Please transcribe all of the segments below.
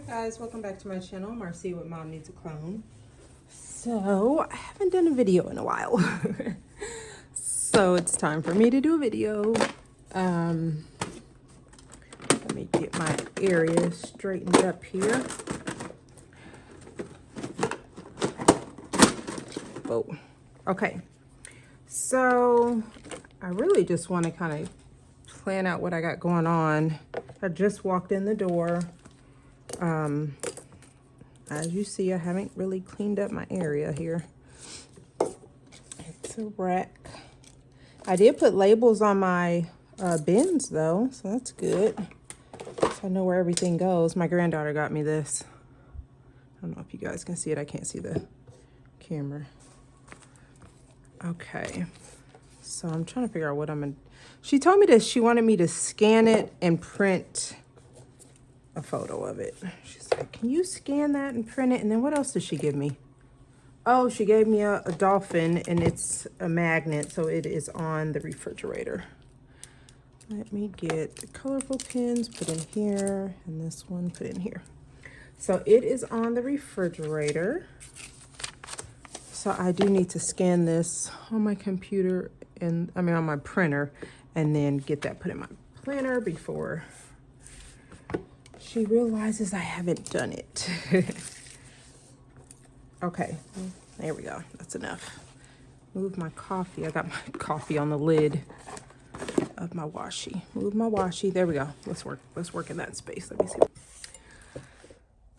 Guys, welcome back to my channel, Marcy with Mom Needs a Clone. So I haven't done a video in a while. So it's time for me to do a video. Let me get my area straightened up here. Oh, okay. So I really just want to kind of plan out what I got going on. I just walked in the door. As you see, I haven't really cleaned up my area here. It's a wreck. I did put labels on my bins though, so that's good. So I know where everything goes. My granddaughter got me this. I don't know if you guys can see it. I can't see the camera. Okay, so I'm trying to figure out what I'm gonna. She told me that she wanted me to scan it and print a photo of it. She's like, can you scan that and print it? And then what else did she give me? Oh, she gave me a dolphin, and it's a magnet, so it is on the refrigerator. Let me get the colorful pins put in here, and this one put in here. So it is on the refrigerator. So I do need to scan this on my computer, and I mean on my printer, and then get that put in my planner before she realizes I haven't done it. Okay, there we go. That's enough. Move my coffee. I got my coffee on the lid of my washi. Move my washi. There we go. Let's work in that space. Let me see.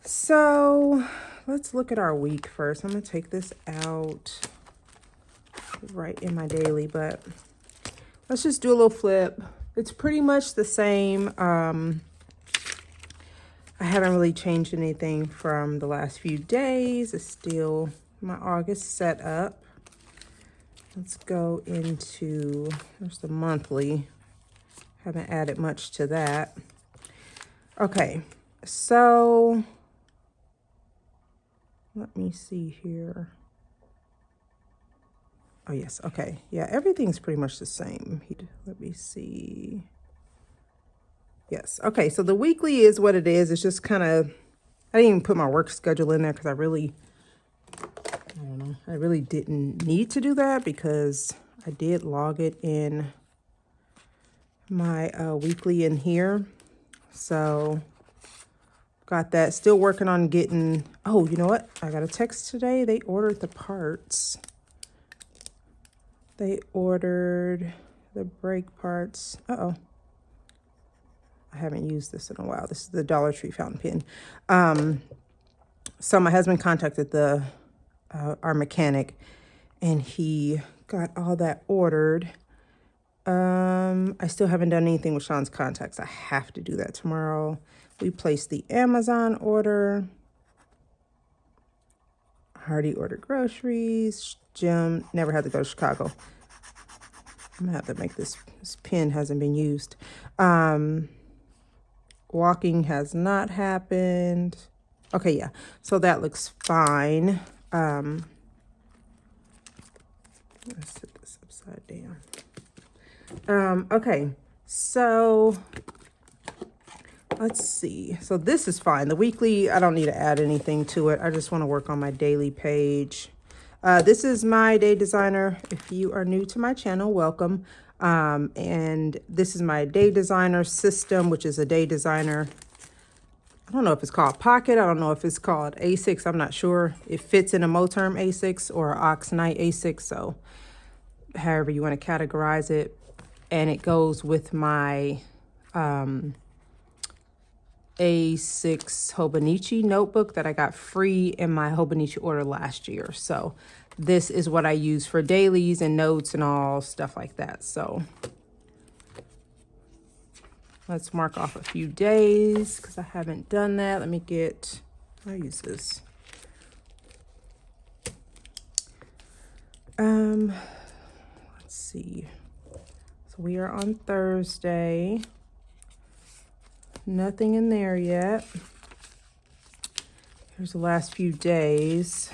So let's look at our week first. I'm gonna take this out right in my daily, but let's just do a little flip. It's pretty much the same. I haven't really changed anything from the last few days. It's still my August setup. Let's go into, there's the monthly. Haven't added much to that. Okay, so let me see here. Oh yes, okay. Yeah, everything's pretty much the same. Let me see. Yes. Okay. So the weekly is what it is. It's just kind of, I didn't even put my work schedule in there because I don't know. I really didn't need to do that because I did log it in my weekly in here. So got that. Still working on getting, oh, you know what? I got a text today. They ordered the parts. They ordered the brake parts. Uh-oh. I haven't used this in a while. This is the Dollar Tree fountain pen. So my husband contacted our mechanic, and he got all that ordered. I still haven't done anything with Sean's contacts. I have to do that tomorrow. We placed the Amazon order. Hardy ordered groceries. Jim never had to go to Chicago. I'm gonna have to make this pen hasn't been used. Walking has not happened. Okay, yeah. So that looks fine. Let's set this upside down. Okay, so let's see. So this is fine. The weekly, I don't need to add anything to it. I just want to work on my daily page. This is my day designer. If you are new to my channel, welcome. And this is my day designer system, which is a day designer. I don't know if it's called Pocket. I don't know if it's called A6. I'm not sure. It fits in a Moterm A6 or Oxnite A6. So however you want to categorize it. And it goes with my A6 Hobonichi notebook that I got free in my Hobonichi order last year. So this is what I use for dailies and notes and all stuff like that. So let's mark off a few days because I haven't done that. Let me get, I'll use this. Let's see. So we are on Thursday. Nothing in there yet. Here's the last few days.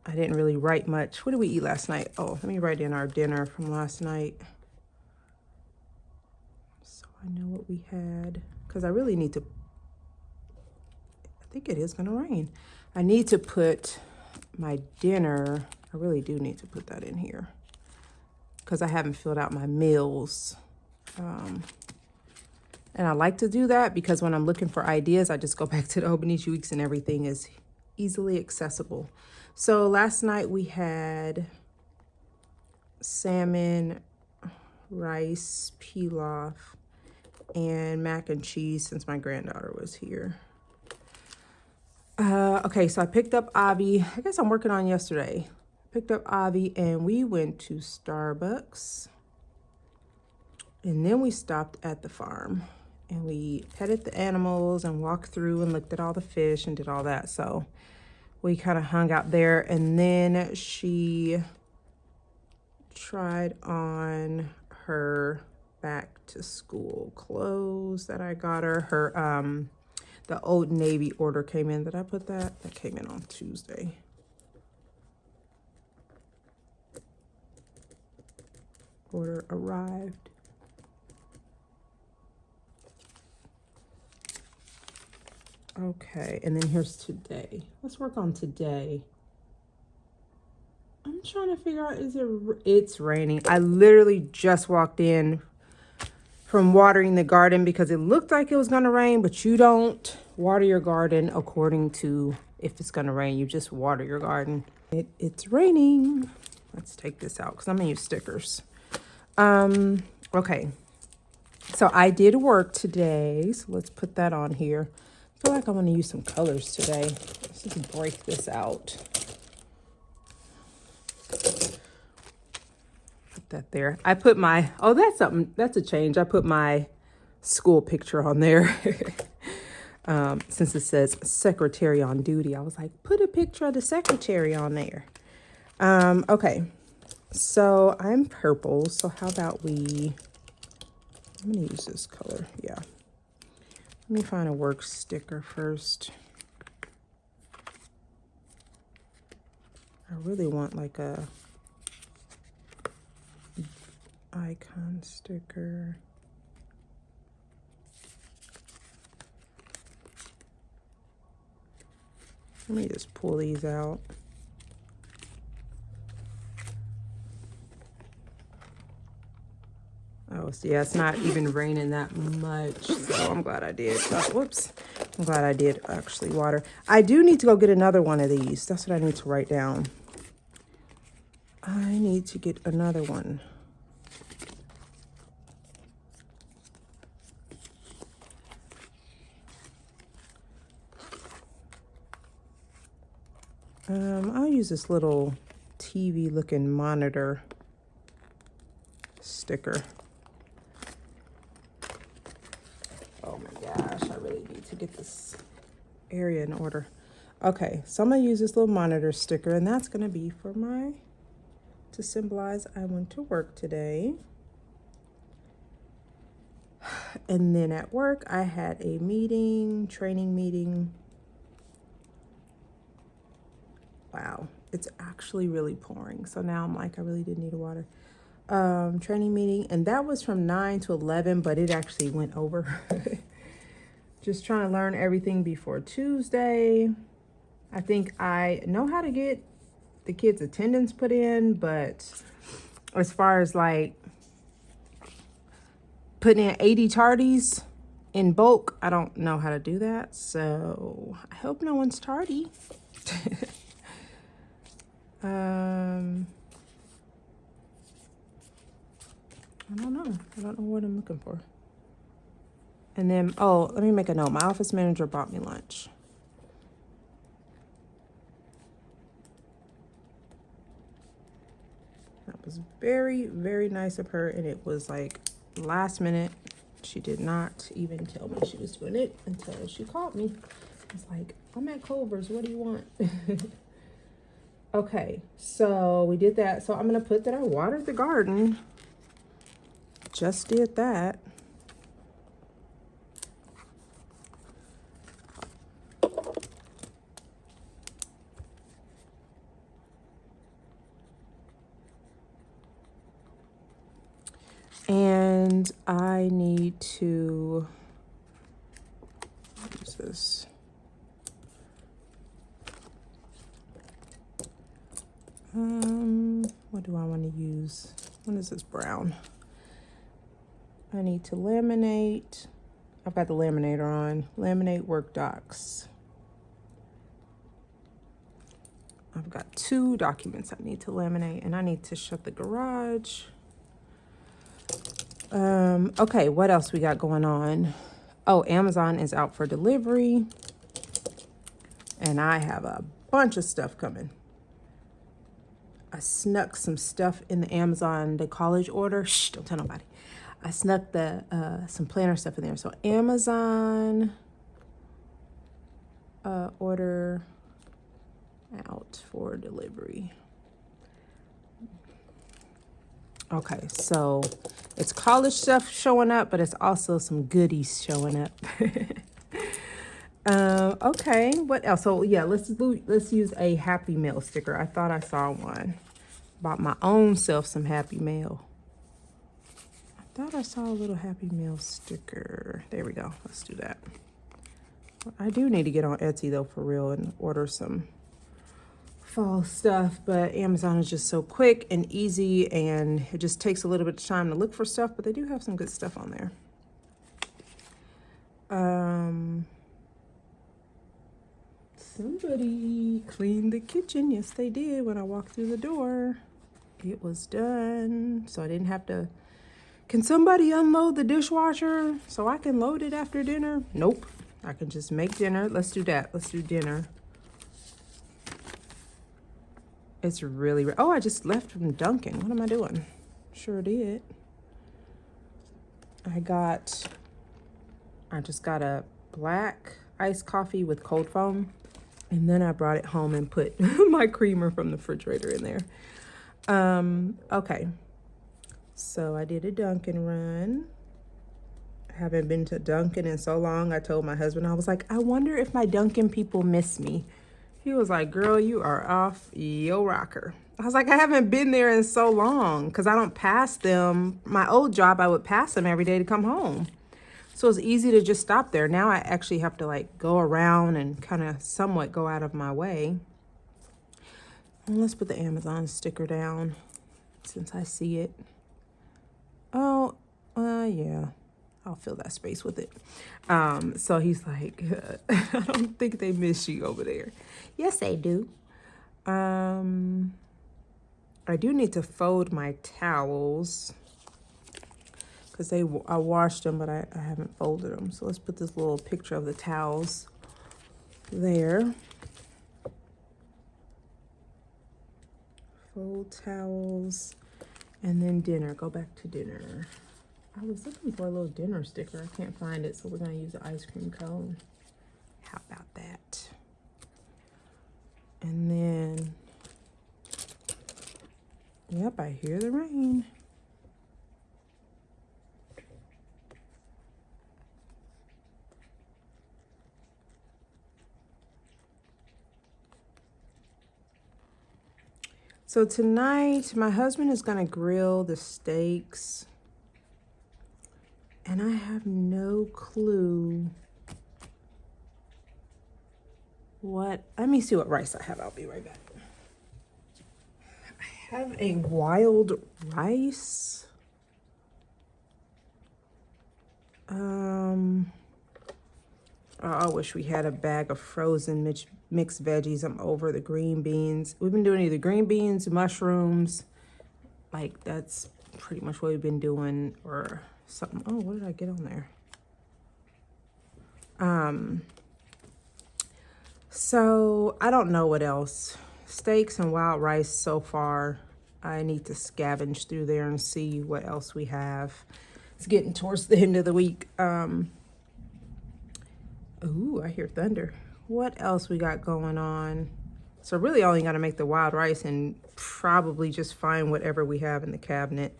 I didn't really write much. What did we eat last night? Oh, let me write in our dinner from last night, so I know what we had. because I really need to, I think it is gonna rain. I need to put my dinner, I really do need to put that in here because I haven't filled out my meals. And I like to do that because when I'm looking for ideas, I just go back to the Hobonichi weeks and everything is easily accessible. So last night we had salmon, rice, pilaf, and mac and cheese since my granddaughter was here. Okay, so I picked up Avi. I guess I'm working on yesterday. Picked up Avi and we went to Starbucks. And then we stopped at the farm and we petted the animals and walked through and looked at all the fish and did all that. So we kind of hung out there, and then she tried on her back to school clothes that I got her. Her the Old Navy order came in. Did I put that? That came in on Tuesday. Order arrived. Okay, and then here's today. Let's work on today. I'm trying to figure out, it's raining. I literally just walked in from watering the garden because it looked like it was gonna rain, but you don't water your garden according to if it's gonna rain. You just water your garden. It's raining. Let's take this out because I'm gonna use stickers. Okay, so I did work today, so let's put that on here. I feel like I want to use some colors today. Let's just break this out. Put that there. I put my, oh, that's something, that's a change. I put my school picture on there. Since it says secretary on duty, I was like, put a picture of the secretary on there. Okay, so I'm purple. So how about I'm gonna use this color, yeah. Let me find a work sticker first. I really want like a icon sticker. Let me just pull these out. Oh, so yeah, it's not even raining that much, so I'm glad I did. Oh, whoops. I'm glad I did actually water. I do need to go get another one of these. That's what I need to write down. I need to get another one. I'll use this little TV looking monitor sticker. Oh my gosh, I really need to get this area in order. Okay, so I'm gonna use this little monitor sticker, and that's gonna be for to symbolize I went to work today. And then at work, I had a meeting, training meeting. Wow, it's actually really pouring. So now I'm like, I really did need a water. Training meeting, and that was from 9 to 11, but it actually went over. Just trying to learn everything before Tuesday. I think I know how to get the kids' attendance put in, but as far as like putting in 80 tardies in bulk, I don't know how to do that. So I hope no one's tardy. I don't know. I don't know what I'm looking for. And then, oh, let me make a note. My office manager bought me lunch. That was very, very nice of her. And it was like last minute. She did not even tell me she was doing it until she called me. It's like, I'm at Culver's. What do you want? Okay, so we did that. So I'm going to put that I watered the garden. Just did that. And I need to is this? What do I want to use? What is this brown? I need to laminate. I've got the laminator on. Laminate work docs. I've got 2 documents I need to laminate, and I need to shut the garage. Okay, what else we got going on? Oh, Amazon is out for delivery, and I have a bunch of stuff coming. I snuck some stuff in the Amazon, the college order. Shh, don't tell nobody. I snuck the some planner stuff in there. So Amazon order out for delivery. Okay, so it's college stuff showing up, but it's also some goodies showing up. Okay, what else? So yeah, let's use a Happy Mail sticker. I thought I saw one. Bought my own self some Happy Mail. I thought I saw a little Happy Mail sticker. There we go. Let's do that. I do need to get on Etsy though, for real, and order some fall stuff, but Amazon is just so quick and easy, and it just takes a little bit of time to look for stuff, but they do have some good stuff on there. Somebody cleaned the kitchen. Yes, they did. When I walked through the door, it was done. So I didn't have to, can somebody unload the dishwasher so I can load it after dinner? Nope. I can just make dinner. Let's do that. Let's do dinner. It's really, oh, I just left from Dunkin'. What am I doing? Sure did. I just got a black iced coffee with cold foam, and then I brought it home and put my creamer from the refrigerator in there. Okay, so I did a Dunkin' run. I haven't been to Dunkin' in so long. I told my husband, I was like, I wonder if my Dunkin' people miss me. He was like, girl, you are off your rocker. I was like, I haven't been there in so long because I don't pass them. My old job, I would pass them every day to come home. So it's easy to just stop there. Now I actually have to like go around and kind of somewhat go out of my way. And let's put the Amazon sticker down since I see it. Oh, yeah. I'll fill that space with it. So he's like, I don't think they miss you over there. Yes, they do. I do need to fold my towels because I washed them, but I haven't folded them. So let's put this little picture of the towels there. Fold towels, and then dinner. Go back to dinner. I was looking for a little dinner sticker. I can't find it, so we're gonna use the ice cream cone. How about that? And then, yep, I hear the rain. So tonight, my husband is gonna grill the steaks. And I have no clue what, let me see what rice I have. I'll be right back. I have a wild rice. I wish we had a bag of frozen mixed veggies. I'm over the green beans. We've been doing either green beans, mushrooms. Like that's pretty much what we've been doing, or something. Oh, what did I get on there? So I don't know what else. Steaks and wild rice so far. I need to scavenge through there and see what else we have. It's getting towards the end of the week. Ooh, I hear thunder. What else we got going on? So really only got to make the wild rice and probably just find whatever we have in the cabinet.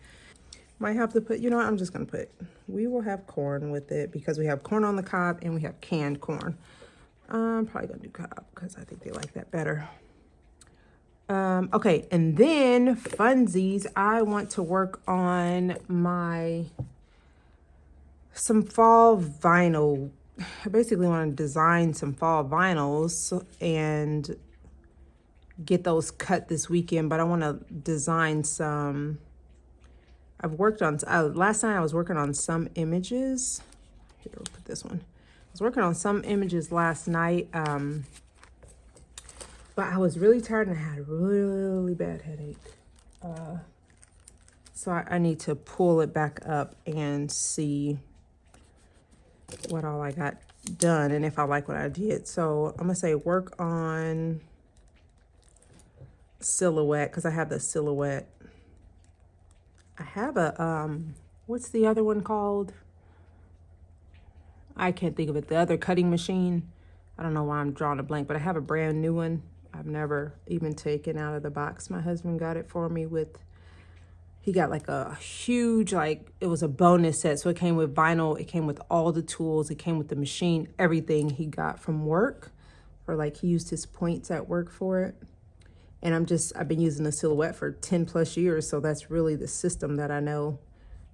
Might have to put, you know what, I'm just going to put, we will have corn with it because we have corn on the cob and we have canned corn. I'm probably going to do cob because I think they like that better. Okay, and then funsies, I want to work on some fall vinyl I basically want to design some fall vinyls and get those cut this weekend, but I want to design some. I've worked on, last night I was working on some images. Here, we'll put this one. I was working on some images last night, but I was really tired and I had a really bad headache. So I need to pull it back up and see what all I got done and if I like what I did. So I'm gonna say work on silhouette, because I have the silhouette. I have a, what's the other one called? I can't think of it. The other cutting machine. I don't know why I'm drawing a blank, but I have a brand new one. I've never even taken out of the box. My husband got it for me with, he got like a huge, like, it was a bonus set. So it came with vinyl. It came with all the tools. It came with the machine, everything he got from work. Or like he used his points at work for it. And I've been using the silhouette for 10 plus years. So that's really the system that I know.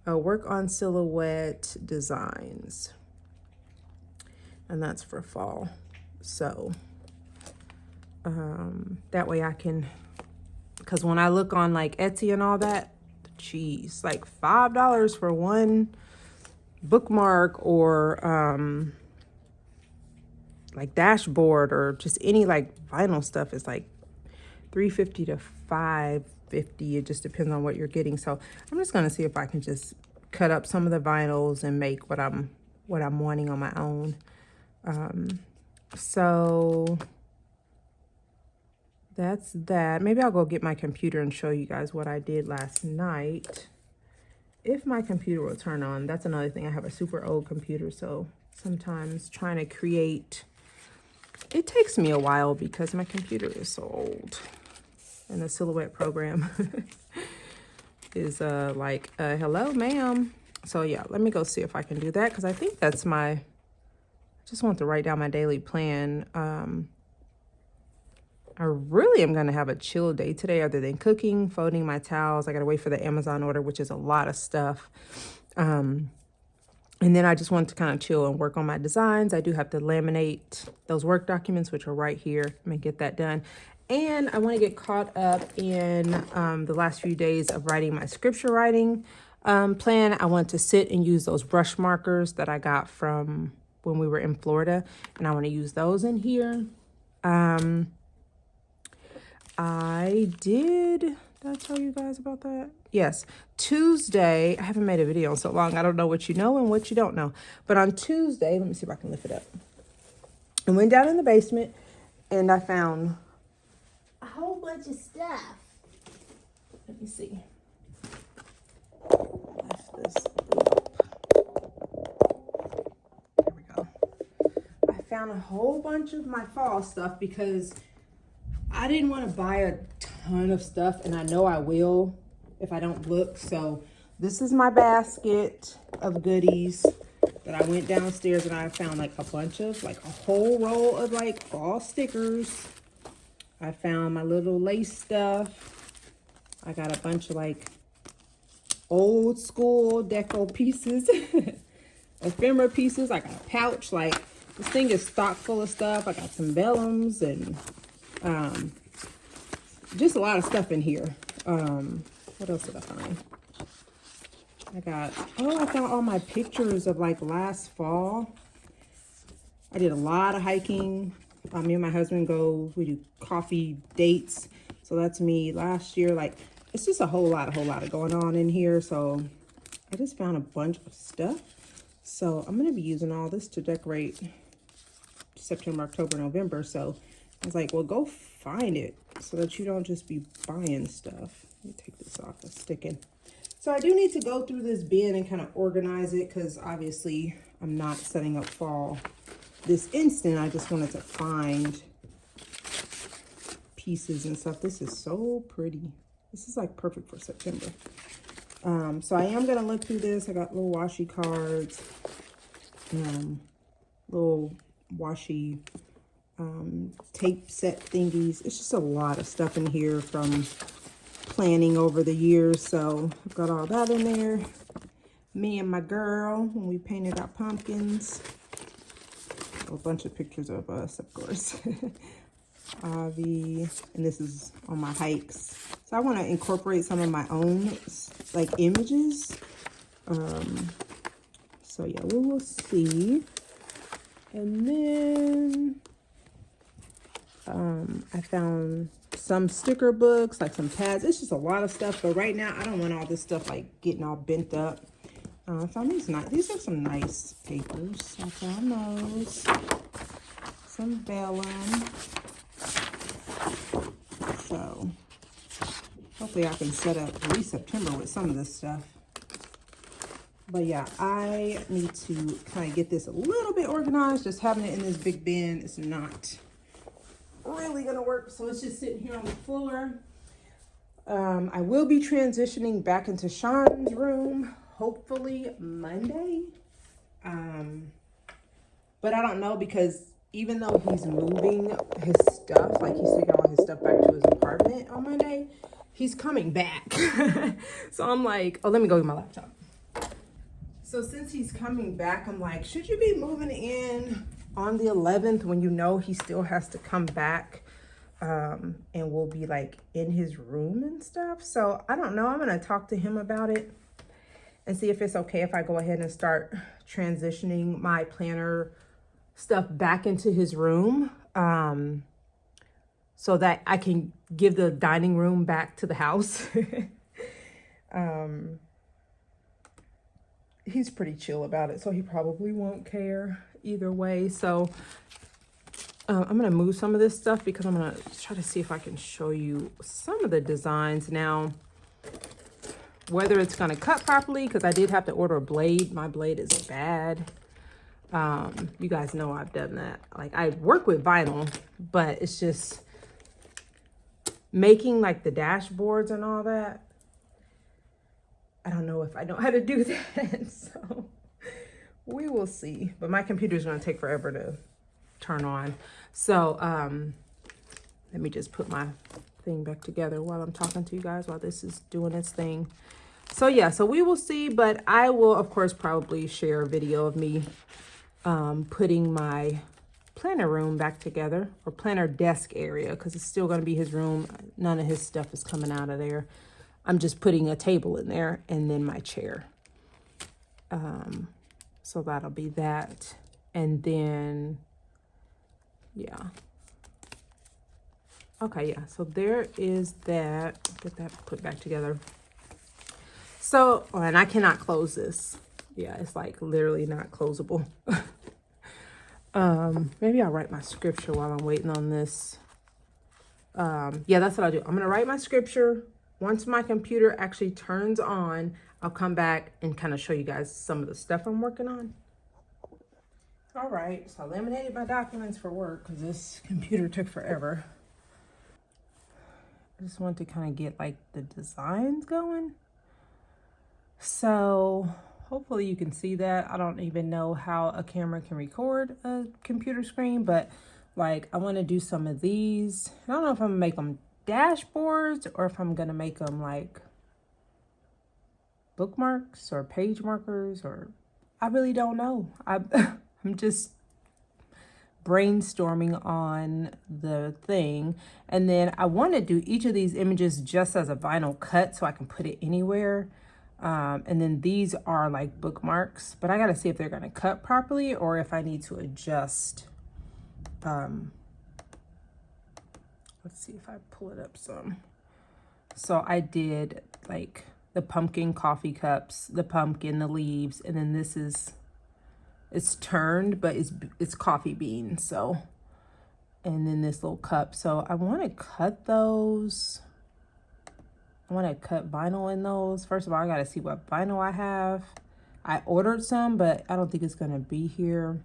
Work on silhouette designs. And that's for fall. So that way I can, because when I look on like Etsy and all that, geez, like $5 for one bookmark or like dashboard or just any like vinyl stuff is like $3.50 to $5.50. It just depends on what you're getting. So I'm just gonna see if I can just cut up some of the vinyls and make what I'm wanting on my own. So that's that. Maybe I'll go get my computer and show you guys what I did last night. If my computer will turn on, that's another thing. I have a super old computer, so sometimes trying to create, it takes me a while because my computer is so old. And the silhouette program is like, hello, ma'am. So yeah, let me go see if I can do that, because I think that's I just want to write down my daily plan. I really am going to have a chill day today other than cooking, folding my towels. I got to wait for the Amazon order, which is a lot of stuff. And then I just want to kind of chill and work on my designs. I do have to laminate those work documents, which are right here. I'm going to get that done. And I want to get caught up in the last few days of writing my scripture writing plan. I want to sit and use those brush markers that I got from when we were in Florida. And I want to use those in here. Did I tell you guys about that? Yes. Tuesday, I haven't made a video in so long. I don't know what you know and what you don't know. But on Tuesday, let me see if I can lift it up. I went down in the basement and I found a whole bunch of stuff. Let me see. Lift this up. There we go. I found a whole bunch of my fall stuff because I didn't want to buy a ton of stuff, and I know I will if I don't look. So this is my basket of goodies that I went downstairs and I found like a bunch of, like a whole roll of like fall stickers. I found my little lace stuff. I got a bunch of like old school deco pieces, ephemera pieces. I got a pouch. Like, this thing is stock full of stuff. I got some vellums and just a lot of stuff in here. What else did I find? I found all my pictures of like last fall. I did a lot of hiking. Me and my husband we do coffee dates. So that's me last year. Like, it's just a whole lot of going on in here. So I just found a bunch of stuff. So I'm going to be using all this to decorate September, October, November. So I was like, well, go find it so that you don't just be buying stuff. Let me take this off. It's sticking. So I do need to go through this bin and kind of organize it because obviously I'm not setting up fall this instant. I just wanted to find pieces and stuff. This is so pretty. This is like perfect for September. So I am going to look through this. I got little washi cards, little washi tape set thingies. It's just a lot of stuff in here from planning over the years. So I've got all that in there. Me and my girl when we painted our pumpkins. a bunch of pictures of us, of course. Avi, and this is on my hikes. So I want to incorporate some of my own like images. So yeah, we will see. And then I found some sticker books, like some pads. It's just a lot of stuff, but right now I don't want all this stuff like getting all bent up. I found these are some nice papers. I found those. Some vellum. So hopefully I can set up at least September with some of this stuff. But yeah, I need to kind of get this a little bit organized. Just having it in this big bin is not really gonna work. So it's just sitting here on the floor. I will be transitioning back into Sean's room, hopefully Monday. But I don't know, because even though he's moving his stuff, like he's taking all his stuff back to his apartment on Monday, he's coming back. So I'm like, oh, let me go get my laptop. So since he's coming back, I'm like, should you be moving in on the 11th when you know he still has to come back and we'll be like in his room and stuff? So I don't know. I'm going to talk to him about it and see if it's okay if I go ahead and start transitioning my planner stuff back into his room, so that I can give the dining room back to the house. He's pretty chill about it, so he probably won't care either way. So I'm gonna move some of this stuff because I'm gonna try to see if I can show you some of the designs now, whether it's gonna cut properly, because I did have to order a blade. My blade is bad. You guys know I've done that. Like, I work with vinyl, but it's just making like the dashboards and all that. I don't know if I know how to do that. So we will see. But my computer's gonna take forever to turn on. So let me just put my thing back together while I'm talking to you guys, while this is doing its thing. So yeah, so we will see, but I will of course probably share a video of me putting my planner room back together, or planner desk area, because it's still going to be his room. None of his stuff is coming out of there. I'm just putting a table in there and then my chair. So that'll be that. And then, yeah. Okay, yeah, so there is that. Get that put back together. So, oh, and I cannot close this. Yeah, it's like literally not closable. Maybe I'll write my scripture while I'm waiting on this. Yeah, that's what I'll do. I'm gonna write my scripture. Once my computer actually turns on, I'll come back and kind of show you guys some of the stuff I'm working on. All right, so I laminated my documents for work because this computer took forever. I just want to kind of get like the designs going. So hopefully you can see that. I don't even know how a camera can record a computer screen, but like I want to do some of these. I don't know if I'm gonna make them dashboards or if I'm gonna make them like bookmarks or page markers, or I really don't know. I'm just brainstorming on the thing. And then I want to do each of these images just as a vinyl cut so I can put it anywhere. And then these are like bookmarks, but I got to see if they're going to cut properly or if I need to adjust. Let's see if I pull it up some. So I did like the pumpkin coffee cups, the pumpkin, the leaves, and then this is, it's turned, but it's coffee beans. So, and then this little cup. So I want to cut those. I want to cut vinyl in those. First of all, I got to see what vinyl I have. I ordered some, but I don't think it's going to be here.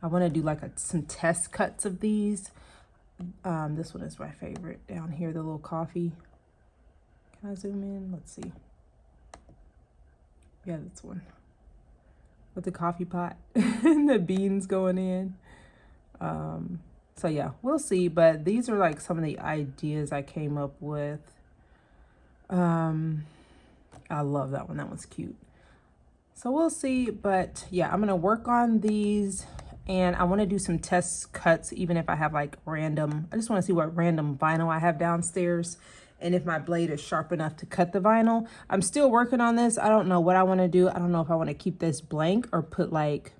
I want to do like some test cuts of these. This one is my favorite down here, the little coffee. Can I zoom in? Let's see. Yeah, this one. With the coffee pot and the beans going in. So yeah, we'll see. But these are like some of the ideas I came up with. I love that one. That one's cute. So we'll see. But yeah, I'm going to work on these And I want to do some test cuts, even if I have like random, I just want to see what random vinyl I have downstairs and if my blade is sharp enough to cut the vinyl. I'm still working on this. I don't know what I want to do. I don't know if I want to keep this blank or put like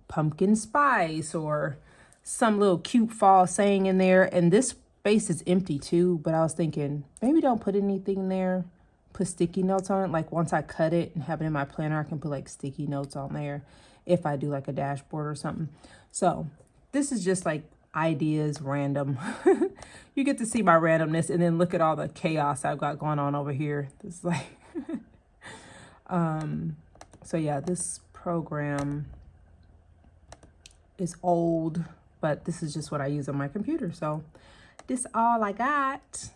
pumpkin spice or some little cute fall saying in there. And this space is empty too, but I was thinking maybe don't put anything there. Put sticky notes on it. Like once I cut it and have it in my planner, I can put like sticky notes on there if I do like a dashboard or something. So this is just like ideas, random. You get to see my randomness and then look at all the chaos I've got going on over here. It's like, so yeah, this program is old, but this is just what I use on my computer. So this all I got.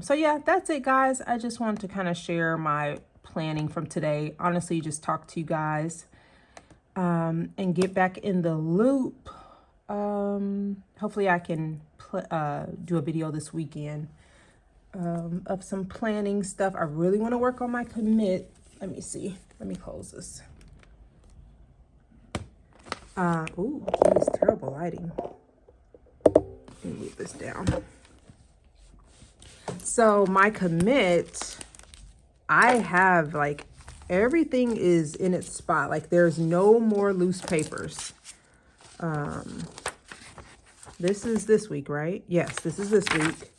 So yeah, that's it, guys. I just wanted to kind of share my planning from today. Honestly, just talk to you guys and get back in the loop. Hopefully I can do a video this weekend of some planning stuff. I really want to work on my commit. Let me see. Let me close this. Ooh, geez, terrible lighting. Let me move this down. So my commit, I have like everything is in its spot. Like there's no more loose papers. This is this week, right? Yes, this is this week.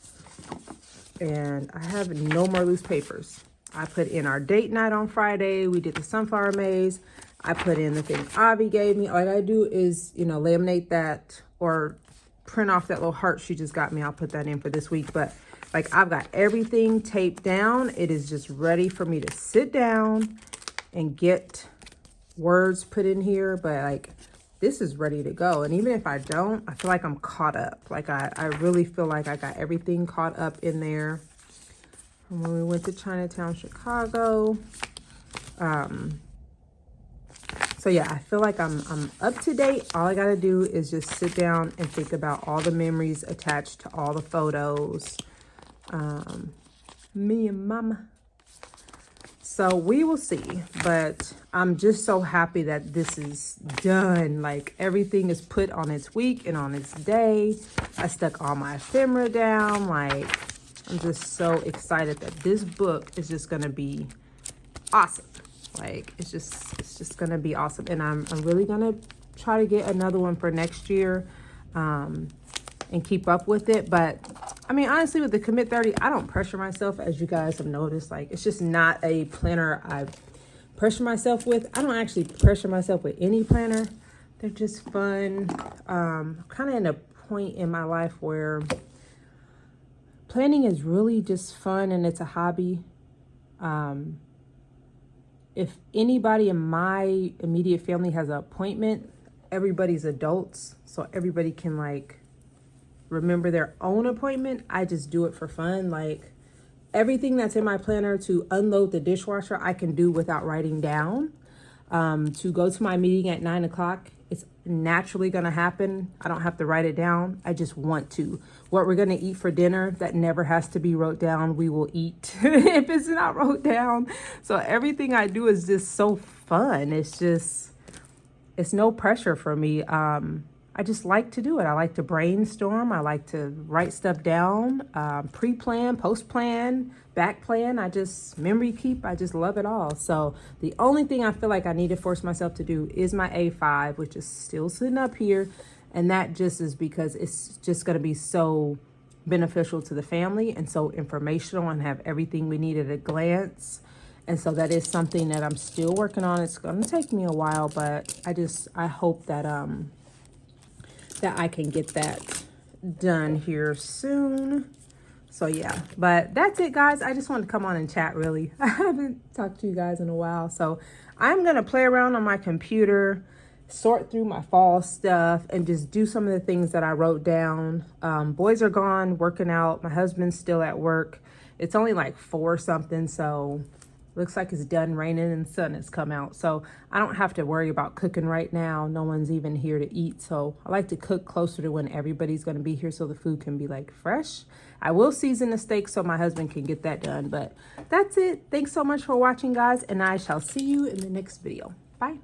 And I have no more loose papers. I put in our date night on Friday. We did the sunflower maze. I put in the thing Avi gave me. All I gotta do is, you know, laminate that or print off that little heart she just got me. I'll put that in for this week. But like I've got everything taped down. It is just ready for me to sit down and get words put in here. But like, this is ready to go. And even if I don't, I feel like I'm caught up. Like I really feel like I got everything caught up in there from when we went to Chinatown, Chicago. So yeah, I feel like I'm up to date. All I gotta do is just sit down and think about all the memories attached to all the photos. Me and mama. So we will see, but I'm just so happy that this is done. Like everything is put on its week and on its day. I stuck all my ephemera down. Like I'm just so excited that this book is just gonna be awesome. Like it's just gonna be awesome. And I'm really gonna try to get another one for next year and keep up with it. But I mean, honestly, with the Commit 30, I don't pressure myself, as you guys have noticed. Like, it's just not a planner I pressure myself with. I don't actually pressure myself with any planner. They're just fun. Kind of in a point in my life where planning is really just fun and it's a hobby. If anybody in my immediate family has an appointment, everybody's adults, so everybody can like remember their own appointment. I just do it for fun. Like everything that's in my planner to unload the dishwasher, I can do without writing down. To go to my meeting at 9 o'clock, it's naturally gonna happen. I don't have to write it down. I just want to. What we're gonna eat for dinner, that never has to be wrote down. We will eat if it's not wrote down. So everything I do is just so fun. It's no pressure for me. I just like to do it. I like to brainstorm. I like to write stuff down, pre-plan, post-plan, back plan. I just memory keep. I just love it all. So the only thing I feel like I need to force myself to do is my A5, which is still sitting up here. And that just is because it's just going to be so beneficial to the family and so informational and have everything we need at a glance. And so that is something that I'm still working on. It's going to take me a while, but I hope that that I can get that done here soon. So yeah, but that's it, guys. I just wanted to come on and chat, really. I haven't talked to you guys in a while. So I'm going to play around on my computer, sort through my fall stuff, and just do some of the things that I wrote down. Boys are gone working out. My husband's still at work. It's only like 4 something, so looks like it's done raining and the sun has come out. So I don't have to worry about cooking right now. No one's even here to eat. So I like to cook closer to when everybody's going to be here so the food can be like fresh. I will season the steak so my husband can get that done. But that's it. Thanks so much for watching, guys. And I shall see you in the next video. Bye.